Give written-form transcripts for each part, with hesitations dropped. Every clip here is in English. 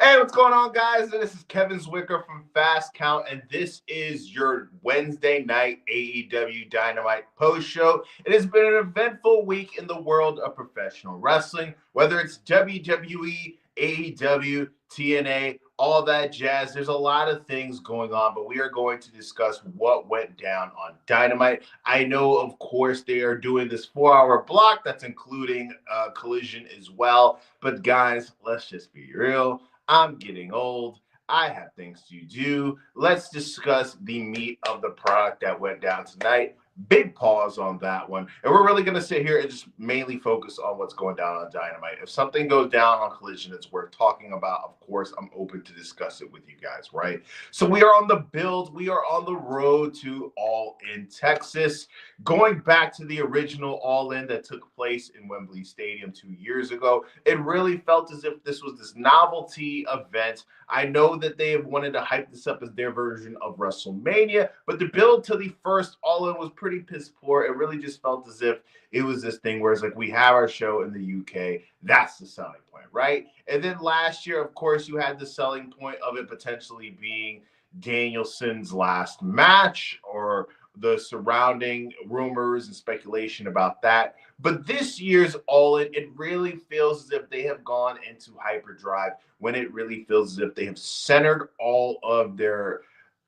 Hey, what's going on, guys? This is Kevin Zwicker from Fast Count, and this is your Wednesday night AEW Dynamite Post Show. It has been an eventful week in the world of professional wrestling, whether it's WWE, AEW, TNA, all that jazz. There's a lot of things going on, but we are going to discuss what went down on Dynamite. I know, of course, they are doing this 4-hour block that's including Collision as well. But guys, let's just be real. I'm getting old. I have things to do. Let's discuss the meat of the product that went down tonight. Big pause on that one. And we're really going to sit here and just mainly focus on what's going down on Dynamite. If something goes down on Collision that's worth talking about, of course, I'm open to discuss it with you guys, right? So we are on the build. We are on the road to All In Texas. Going back to the original All In that took place in Wembley Stadium 2 years ago, it really felt as if this was this novelty event. I know that they have wanted to hype this up as their version of WrestleMania, but the build to the first All In was pretty piss poor. It really just felt as if it was this thing where it's like, we have our show in the UK. That's the selling point, right? And then last year, of course, you had the selling point of it potentially being Danielson's last match, or the surrounding rumors and speculation about that. But this year's All In, it really feels as if they have gone into hyperdrive, when it really feels as if they have centered all of their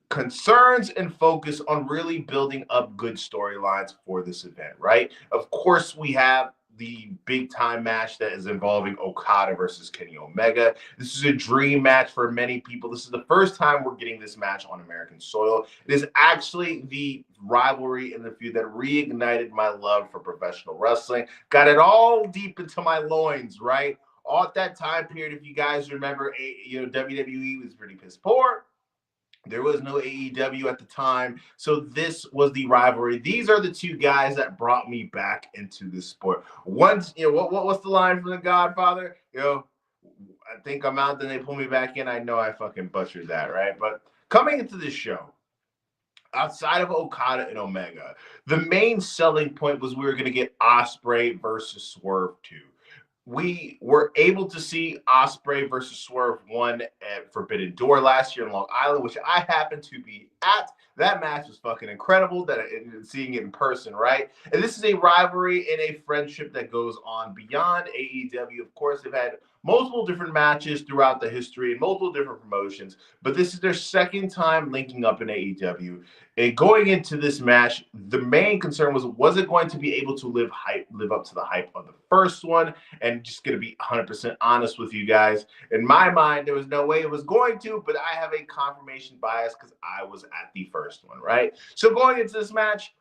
concerns and focus on really building up good storylines for this event, right? Of course, we have the big time match that is involving Okada versus Kenny Omega. This is a dream match for many people. This is the first time we're getting this match on American soil. It is actually the rivalry and the feud that reignited my love for professional wrestling. Got it all deep into my loins, right? All at that time period, if you guys remember, WWE was pretty piss poor. There was no AEW at the time, so this was the rivalry. These are the two guys that brought me back into the sport. Once, what's the line from The Godfather? I think I'm out, then they pull me back in. I know I fucking butchered that, right? But coming into this show, outside of Okada and Omega, the main selling point was we were going to get Ospreay versus Swerve 2. We were able to see Ospreay versus Swerve 1 at Forbidden Door last year in Long Island, which I happened to be at. That match was fucking incredible, seeing it in person, right? And this is a rivalry and a friendship that goes on beyond AEW. Of course, they've had multiple different matches throughout the history and multiple different promotions, but this is their second time linking up in AEW. And going into this match, the main concern was it going to be able to live up to the hype of the first one? And just going to be 100% honest with you guys, in my mind, there was no way it was going to, but I have a confirmation bias because I was at the first one, right? So going into this match,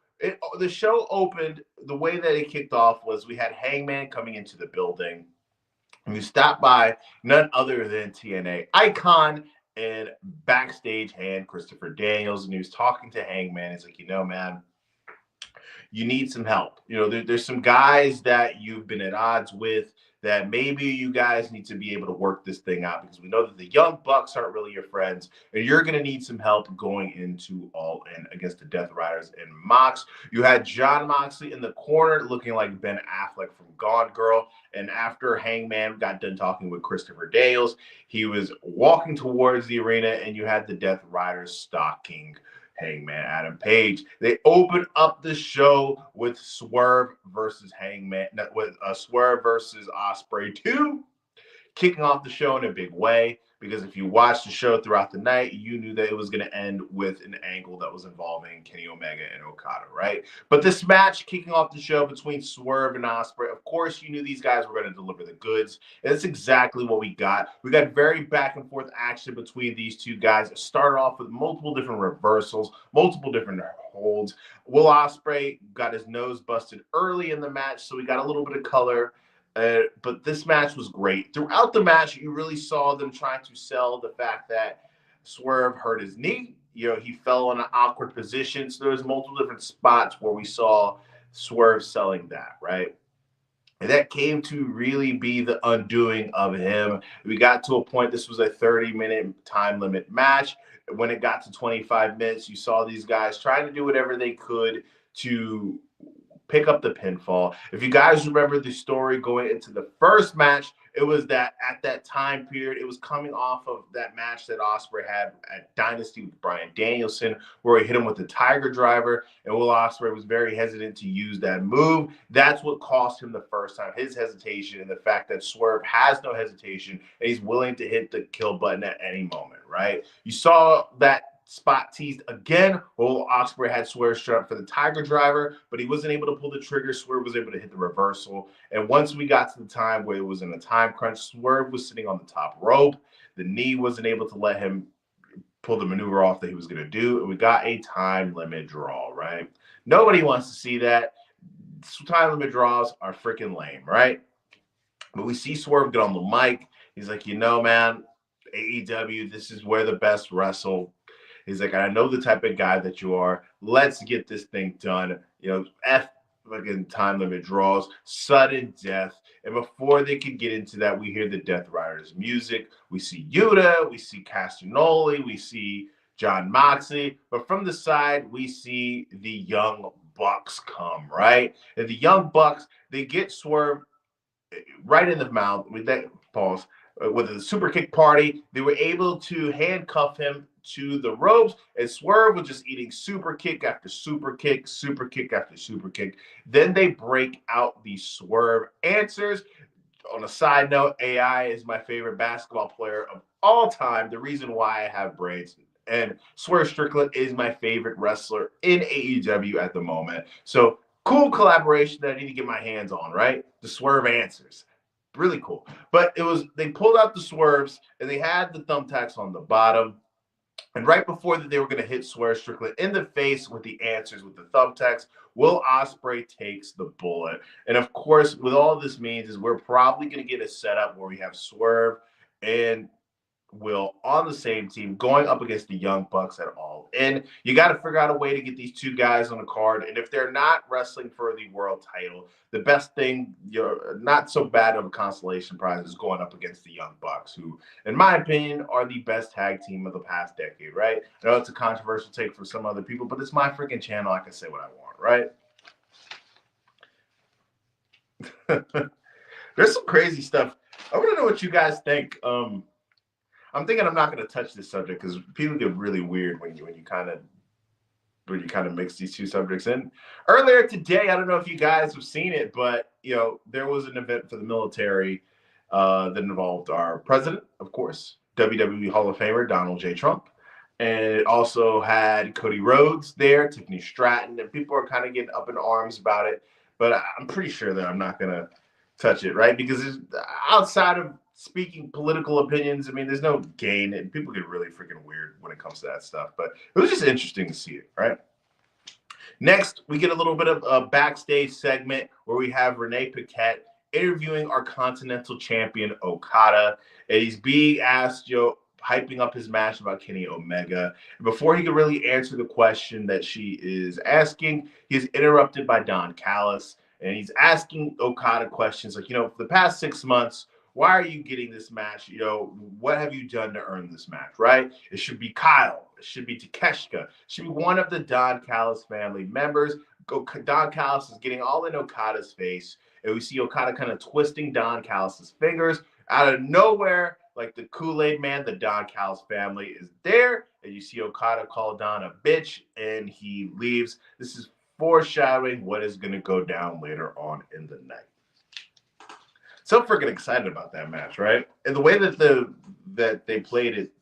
the show opened, the way that it kicked off was we had Hangman coming into the building. And we stopped by none other than TNA icon and backstage hand Christopher Daniels, and he was talking to Hangman. He's like, man, you need some help. There's some guys that you've been at odds with that maybe you guys need to be able to work this thing out, because we know that the Young Bucks aren't really your friends, and you're going to need some help going into All In against the Death Riders and Mox. You had Jon Moxley in the corner looking like Ben Affleck from Gone Girl, and after Hangman got done talking with Christopher Daniels, he was walking towards the arena, and you had the Death Riders stalking Hangman Adam Page. They open up the show with Swerve versus Swerve versus Ospreay 2, kicking off the show in a big way, because if you watched the show throughout the night, you knew that it was going to end with an angle that was involving Kenny Omega and Okada, right? But this match kicking off the show between Swerve and Ospreay, of course, you knew these guys were going to deliver the goods. And that's exactly what we got. We got very back and forth action between these two guys. It started off with multiple different reversals, multiple different holds. Will Ospreay got his nose busted early in the match, so we got a little bit of color. But this match was great. Throughout the match, you really saw them trying to sell the fact that Swerve hurt his knee. He fell in an awkward position. So there was multiple different spots where we saw Swerve selling that, right? And that came to really be the undoing of him. We got to a point, this was a 30-minute time limit match. When it got to 25 minutes, you saw these guys trying to do whatever they could to pick up the pinfall. If you guys remember the story going into the first match, it was that at that time period, it was coming off of that match that Ospreay had at Dynasty with Bryan Danielson, where he hit him with the Tiger Driver, and Will Ospreay was very hesitant to use that move. That's what cost him the first time, his hesitation, and the fact that Swerve has no hesitation, and he's willing to hit the kill button at any moment, right? You saw that spot teased again. Will Ospreay had Swerve set up for the Tiger Driver, but he wasn't able to pull the trigger. Swerve was able to hit the reversal. And once we got to the time where it was in a time crunch, Swerve was sitting on the top rope. The knee wasn't able to let him pull the maneuver off that he was going to do. And we got a time limit draw, right? Nobody wants to see that. Time limit draws are freaking lame, right? But we see Swerve get on the mic. He's like, man, AEW, this is where the best wrestle. He's like, I know the type of guy that you are. Let's get this thing done. F fucking time limit draws, sudden death. And before they could get into that, we hear the Death Riders music. We see Yuta, we see Castagnoli, we see John Moxley. But from the side, we see the Young Bucks come, right? And the Young Bucks, they get Swerve right in the mouth with that pause. With a super kick party, they were able to handcuff him to the ropes, and Swerve was just eating super kick after super kick, super kick after super kick. Then they break out the Swerve answers. On a side note, AI is my favorite basketball player of all time. The reason why I have braids. And Swerve Strickland is my favorite wrestler in AEW at the moment. So cool collaboration that I need to get my hands on, right? The Swerve answers. Really cool. But they pulled out the swerves and they had the thumbtacks on the bottom. And right before that, they were going to hit Swerve Strickland in the face with the answers, with the thumbtacks. Will Ospreay takes the bullet. And of course, what all this means is we're probably going to get a setup where we have Swerve and Will on the same team going up against the Young Bucks at All In. You got to figure out a way to get these two guys on the card. And if they're not wrestling for the world title, the best thing, not so bad of a consolation prize is going up against the Young Bucks, who, in my opinion, are the best tag team of the past decade, right? I know it's a controversial take for some other people, but it's my freaking channel. I can say what I want, right? There's some crazy stuff. I want to know what you guys think. I'm thinking I'm not going to touch this subject because people get really weird when you kind of mix these two subjects in. Earlier today, I don't know if you guys have seen it, but there was an event for the military that involved our president, of course, WWE Hall of Famer Donald J. Trump, and it also had Cody Rhodes there, Tiffany Stratton, and people are kind of getting up in arms about it. But I'm pretty sure that I'm not going to touch it, right? Because outside of speaking political opinions, I mean, there's no gain, and people get really freaking weird when it comes to that stuff. But it was just interesting to see it, right? Next, we get a little bit of a backstage segment where we have Renee Paquette interviewing our Continental Champion Okada, and he's being asked, hyping up his match about Kenny Omega. And before he could really answer the question that she is asking, he's interrupted by Don Callis, and he's asking Okada questions like, for the past 6 months, why are you getting this match? What have you done to earn this match, right? It should be Kyle. It should be Takeshita. It should be one of the Don Callis family members. Don Callis is getting all in Okada's face, and we see Okada kind of twisting Don Callis' fingers. Out of nowhere, like the Kool-Aid man, the Don Callis family is there, and you see Okada call Don a bitch, and he leaves. This is foreshadowing what is going to go down later on in the night. So freaking excited about that match, right? And the way that they played it,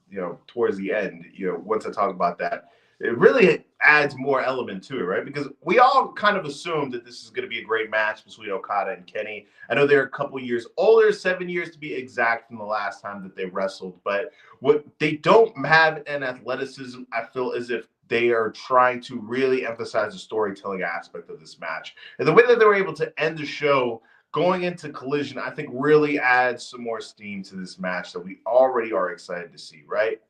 towards the end, once I talk about that, it really adds more element to it, right? Because we all kind of assumed that this is going to be a great match between Okada and Kenny. I know they're a couple years older, 7 years to be exact from the last time that they wrestled, but what they don't have in athleticism, I feel as if they are trying to really emphasize the storytelling aspect of this match. And the way that they were able to end the show going into Collision, I think really adds some more steam to this match that we already are excited to see, right?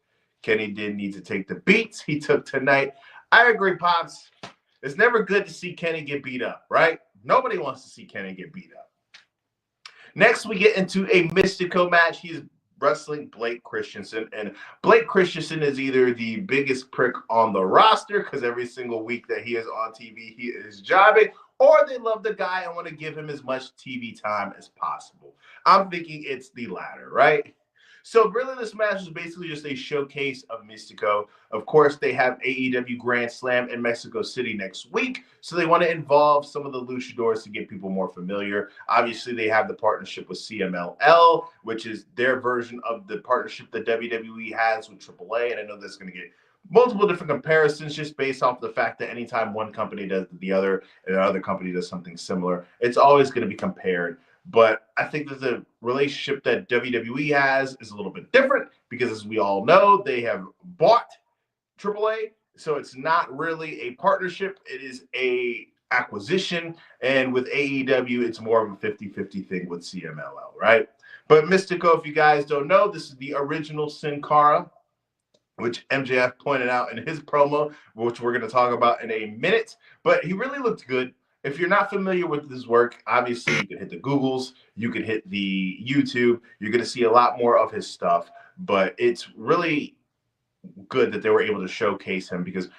Kenny did need to take the beats he took tonight. I agree, Pops. It's never good to see Kenny get beat up, right? Nobody wants to see Kenny get beat up. Next, we get into a Mystico match. He's wrestling Blake Christensen, and Blake Christensen is either the biggest prick on the roster because every single week that he is on TV, he is jobbing, or they love the guy and want to give him as much TV time as possible. I'm thinking it's the latter, right? So really, this match is basically just a showcase of Mystico. Of course, they have AEW Grand Slam in Mexico City next week, so they want to involve some of the luchadors to get people more familiar. Obviously, they have the partnership with CMLL, which is their version of the partnership that WWE has with AAA, and I know that's going to get multiple different comparisons just based off the fact that anytime one company does the other and another company does something similar, it's always going to be compared. But I think that the relationship that WWE has is a little bit different because, as we all know, they have bought AAA. So it's not really a partnership. It is a acquisition. And with AEW, it's more of a 50-50 thing with CMLL, right? But Mystico, if you guys don't know, this is the original Sin Cara, which MJF pointed out in his promo, which we're going to talk about in a minute. But he really looked good. If you're not familiar with his work, obviously you can hit the Googles, you can hit the YouTube. You're going to see a lot more of his stuff. But it's really good that they were able to showcase him because,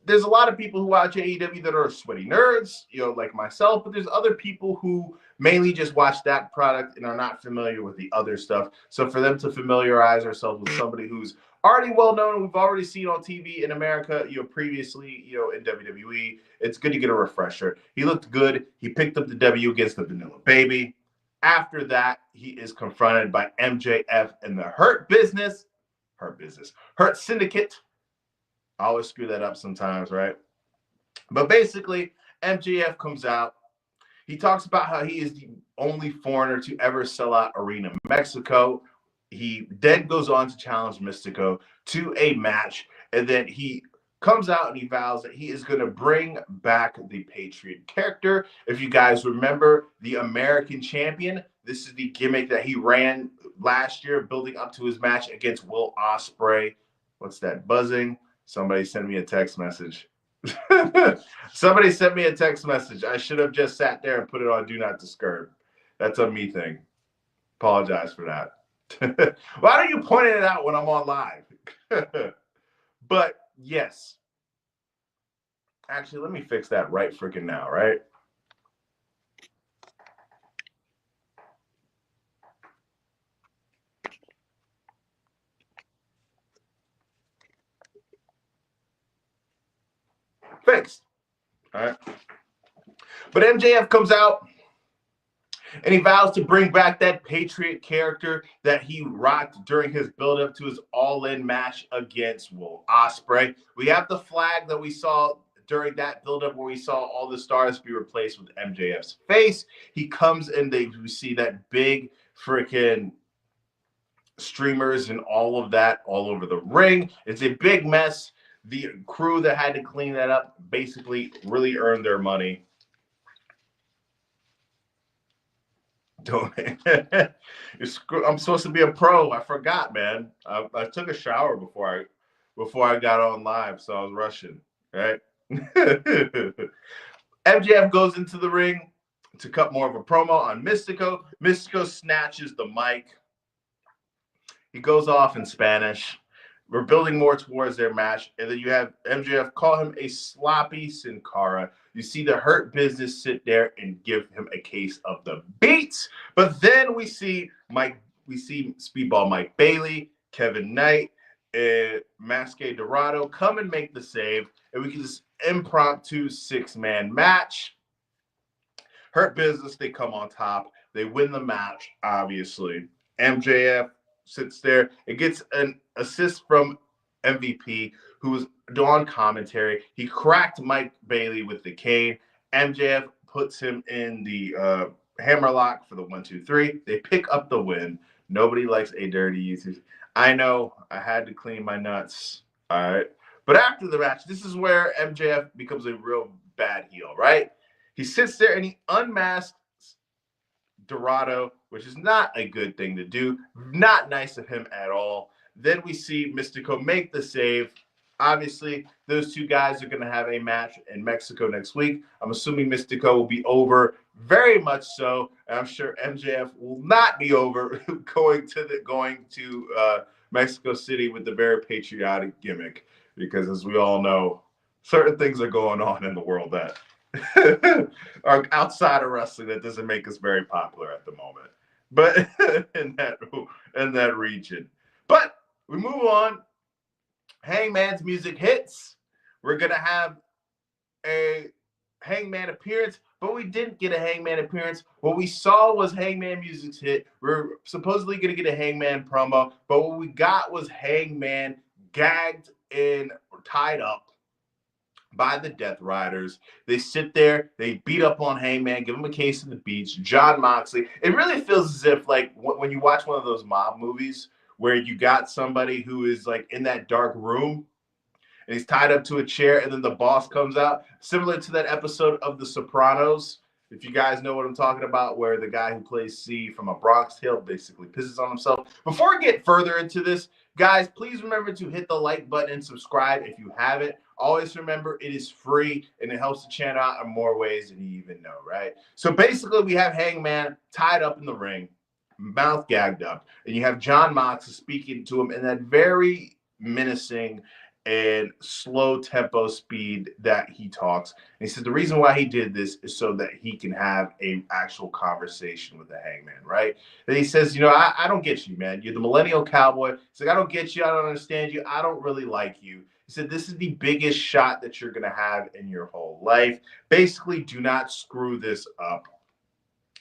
there's a lot of people who watch AEW that are sweaty nerds, like myself, but there's other people who mainly just watch that product and are not familiar with the other stuff. So for them to familiarize ourselves with somebody who's already well known, we've already seen on TV in America, previously, in WWE, it's good to get a refresher. He looked good. He picked up the W against the Vanilla Baby. After that, he is confronted by MJF and the Hurt Syndicate. I always screw that up sometimes, right? But basically, MJF comes out. He talks about how he is the only foreigner to ever sell out Arena Mexico. He then goes on to challenge Mystico to a match. And then he comes out and he vows that he is going to bring back the Patriot character. If you guys remember, the American champion, this is the gimmick that he ran last year, building up to his match against Will Ospreay. What's that buzzing? Somebody sent me a text message. Somebody sent me a text message. I should have just sat there and put it on Do Not Disturb. That's a me thing. Apologize for that. Why are you pointing it out when I'm on live? But yes. Actually, let me fix that right freaking now, right? Fixed. All right. But MJF comes out and he vows to bring back that Patriot character that he rocked during his build-up to his all-in match against Will Ospreay. We have the flag that we saw during that build-up where we saw all the stars be replaced with MJF's face. He comes and we see that big freaking streamers and all of that all over the ring. It's a big mess. The crew that had to clean that up basically really earned their money. I'm supposed to be a pro. I forgot, man. I took a shower before I got on live, so I was rushing. Right? MJF goes into the ring to cut more of a promo on Mystico. Mystico snatches the mic. He goes off in Spanish. We're building more towards their match. And then you have MJF call him a sloppy Sin Cara. You see the Hurt Business sit there and give him a case of the beats. But then we see Speedball Mike Bailey, Kevin Knight, and Masque Dorado come and make the save. And we get this impromptu 6-man match. Hurt Business, they come on top. They win the match, obviously. MJF sits there. It gets an assist from MVP, who was on commentary. He cracked Mike Bailey with the cane. MJF puts him in the hammerlock for the 1-2-3. They pick up the win. Nobody likes a dirty usage. I know. I had to clean my nuts. All right. But after the match, this is where MJF becomes a real bad heel, right? He sits there and he unmasks Dorado, which is not a good thing to do. Not nice of him at all. Then we see Mystico make the save. Obviously, those two guys are going to have a match in Mexico next week. I'm assuming Mystico will be over, very much so. And I'm sure MJF will not be over going to Mexico City with the very patriotic gimmick, because as we all know, certain things are going on in the world that or outside of wrestling that doesn't make us very popular at the moment. But in that region. But we move on. Hangman's music hits. We're gonna have a Hangman appearance, but we didn't get a Hangman appearance. What we saw was Hangman music's hit. We're supposedly going to get a Hangman promo, but what we got was Hangman gagged and tied up by the Death Riders. They sit there, they beat up on Hangman, give him a case of the beach. John Moxley. It really feels as if, like, when you watch one of those mob movies where you got somebody who is like in that dark room and he's tied up to a chair, and then the boss comes out, similar to that episode of The Sopranos, if you guys know what I'm talking about, where the guy who plays C from A Bronx Tale basically pisses on himself. Before we get further into this, guys, please remember to hit the like button and subscribe if you haven't. Always remember, it is free, and it helps the channel out in more ways than you even know, right? So basically, we have Hangman tied up in the ring, mouth gagged up, and you have John Mox speaking to him in that very menacing and slow tempo speed that he talks. And he says the reason why he did this is so that he can have a actual conversation with the Hangman, right? And he says, you know, I don't get you, man. You're the millennial cowboy. He's like, I don't get you. I don't understand you. I don't really like you. He said, this is the biggest shot that you're going to have in your whole life. Basically, do not screw this up.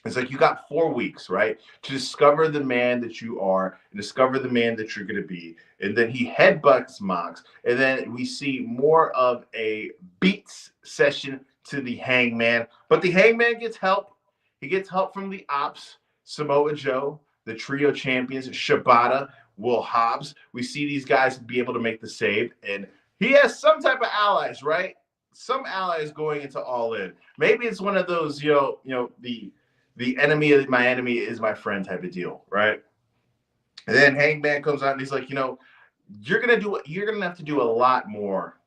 It's like you got 4 weeks, right, to discover the man that you are and discover the man that you're going to be. And then he headbutts Mox. And then we see more of a beats session to the Hangman. But the Hangman gets help. He gets help from the Ops, Samoa Joe, the trio champions, Shibata, Will Hobbs. We see these guys be able to make the save. And he has some type of allies, right? Some allies going into All In. Maybe it's one of those, the enemy of my enemy is my friend type of deal, right? And then Hangman comes out and he's like, you're gonna have to do a lot more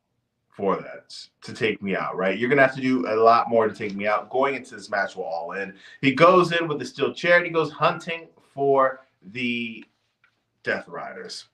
for that to take me out, right? You're gonna have to do a lot more to take me out. Going into this match will All In. He goes in with the steel chair and he goes hunting for the Death Riders.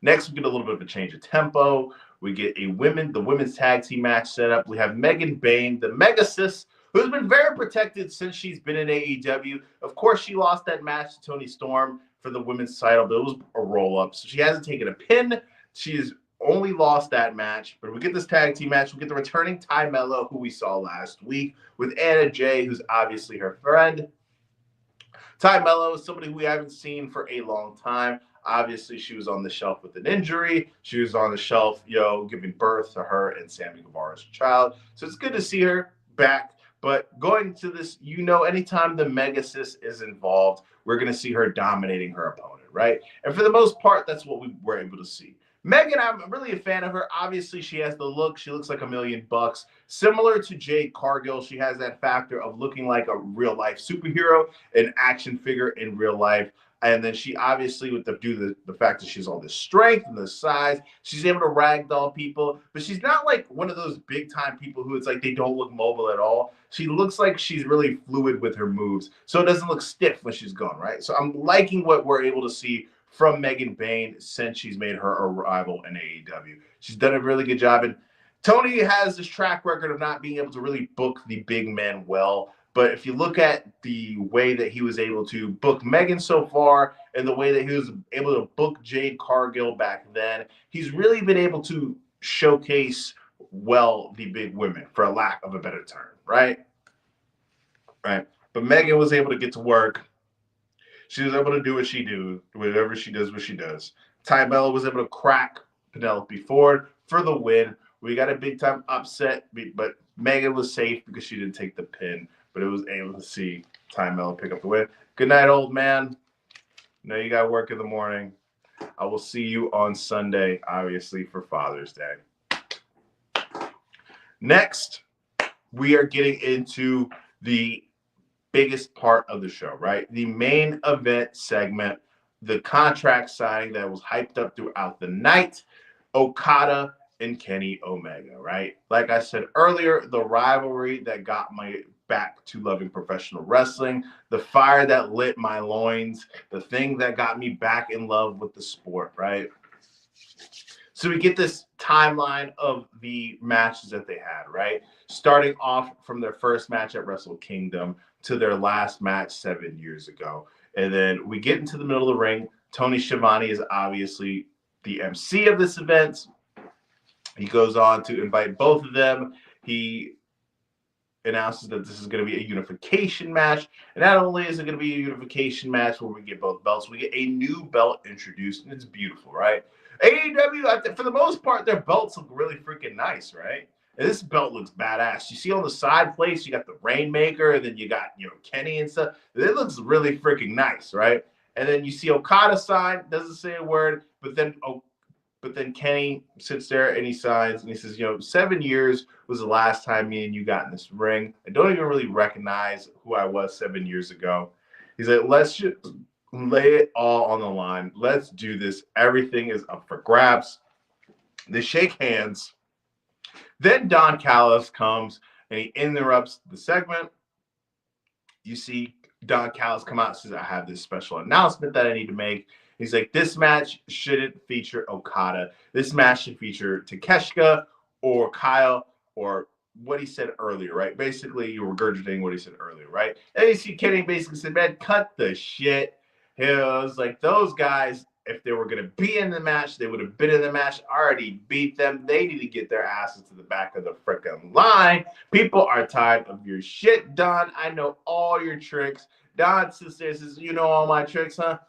Next, we get a little bit of a change of tempo. We get the women's tag team match set up. We have Megan Bayne, the Megasis, who's been very protected since she's been in AEW. Of course, she lost that match to Toni Storm for the women's title, but it was a roll-up. So she hasn't taken a pin. She's only lost that match. But we get this tag team match. We get the returning Ty Mello, who we saw last week, with Anna Jay, who's obviously her friend. Ty Mello is somebody we haven't seen for a long time. Obviously, she was on the shelf with an injury. She was on the shelf, giving birth to her and Sammy Guevara's child. So it's good to see her back. But going to this, anytime the Megasis is involved, we're going to see her dominating her opponent, right? And for the most part, that's what we were able to see. Megan, I'm really a fan of her. Obviously, she has the look. She looks like $1 million. Similar to Jade Cargill, she has that factor of looking like a real-life superhero, an action figure in real life. And then she obviously, with the fact that she's all this strength and the size, she's able to ragdoll people. But she's not like one of those big-time people who it's like they don't look mobile at all. She looks like she's really fluid with her moves. So it doesn't look stiff when she's gone, right? So I'm liking what we're able to see from Megan Bayne since she's made her arrival in AEW. She's done a really good job. And Tony has this track record of not being able to really book the big men well. But if you look at the way that he was able to book Megan so far and the way that he was able to book Jade Cargill back then, he's really been able to showcase well the big women, for a lack of a better term, right? Right. But Megan was able to get to work. She was able to do what she do, whatever she does, what she does. Ty Mello was able to crack Penelope Ford for the win. We got a big-time upset, but Megan was safe because she didn't take the pin. But it was able to see Ty Mello pick up the win. Good night, old man. I know you got work in the morning. I will see you on Sunday, obviously, for Father's Day. Next, we are getting into the biggest part of the show, right? The main event segment, the contract signing that was hyped up throughout the night. Okada and Kenny Omega, right? Like I said earlier, the rivalry that got my back to loving professional wrestling, the fire that lit my loins, the thing that got me back in love with the sport, right? So we get this timeline of the matches that they had, right? Starting off from their first match at Wrestle Kingdom to their last match 7 years ago. And then we get into the middle of the ring. Tony Schiavone is obviously the MC of this event. He goes on to invite both of them. He announces that this is going to be a unification match. And not only is it going to be a unification match where we get both belts, we get a new belt introduced, and it's beautiful, right? AEW, for the most part, their belts look really freaking nice, right? And this belt looks badass. You see on the side plates, you got the Rainmaker, and then you got, Kenny and stuff. It looks really freaking nice, right? And then you see Okada sign, doesn't say a word, but then Kenny sits there and he signs and he says, 7 years was the last time me and you got in this ring. I don't even really recognize who I was 7 years ago. He's like, let's just lay it all on the line. Let's do this. Everything is up for grabs. They shake hands. Then Don Callis comes and he interrupts the segment. You see Don Callis come out and says, I have this special announcement that I need to make. He's like, this match shouldn't feature Okada. This match should feature Takeshita or Kyle or what he said earlier, right? Basically, you're regurgitating what he said earlier, right? And you see Kenny basically said, man, cut the shit. He was like, those guys, if they were going to be in the match, they would have been in the match, already beat them. They need to get their asses to the back of the frickin' line. People are tired of your shit, Don. I know all your tricks. Don sits there and says, you know all my tricks, huh?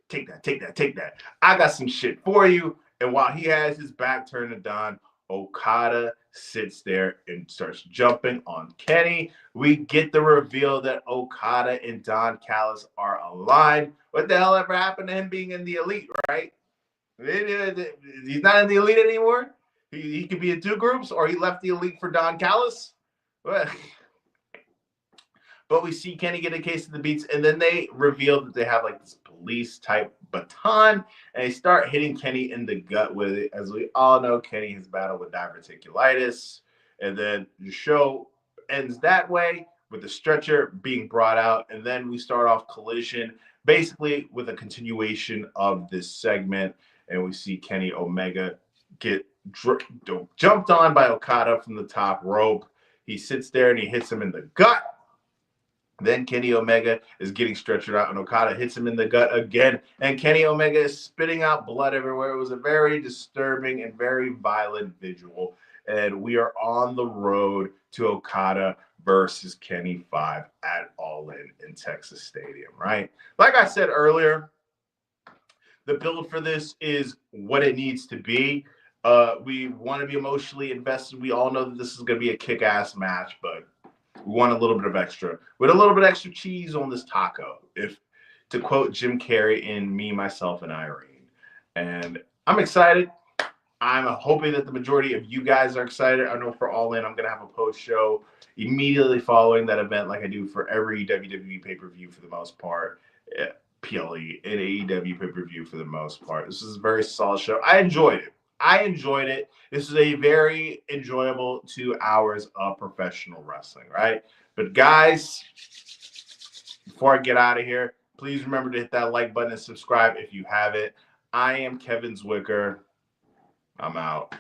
Take that. I got some shit for you. And while he has his back turned to Don, Okada sits there and starts jumping on Kenny. We get the reveal that Okada and Don Callis are aligned. What the hell ever happened to him being in the Elite, right? He's not in the Elite anymore? He could be in two groups, or he left the Elite for Don Callis? But we see Kenny get a case of the beats, and then they reveal that they have like this police-type baton, and they start hitting Kenny in the gut with it. As we all know, Kenny has battled with diverticulitis, and then the show ends that way with the stretcher being brought out, and then we start off Collision, basically with a continuation of this segment, and we see Kenny Omega get jumped on by Okada from the top rope. He sits there and he hits him in the gut. Then Kenny Omega is getting stretchered out, and Okada hits him in the gut again. And Kenny Omega is spitting out blood everywhere. It was a very disturbing and very violent visual. And we are on the road to Okada versus Kenny 5 at All In Texas Stadium, right? Like I said earlier, the build for this is what it needs to be. We want to be emotionally invested. We all know that this is going to be a kick-ass match, but we want a little bit of extra. With a little bit of extra cheese on this taco, if to quote Jim Carrey in Me, Myself, and Irene. And I'm excited. I'm hoping that the majority of you guys are excited. I know for All In, I'm going to have a post show immediately following that event, like I do for every WWE pay-per-view for the most part. PLE and AEW pay-per-view for the most part. This is a very solid show. I enjoyed it. This is a very enjoyable 2 hours of professional wrestling, right? But guys, before I get out of here, please remember to hit that like button and subscribe if you haven't. I am Kevin Zwicker. I'm out.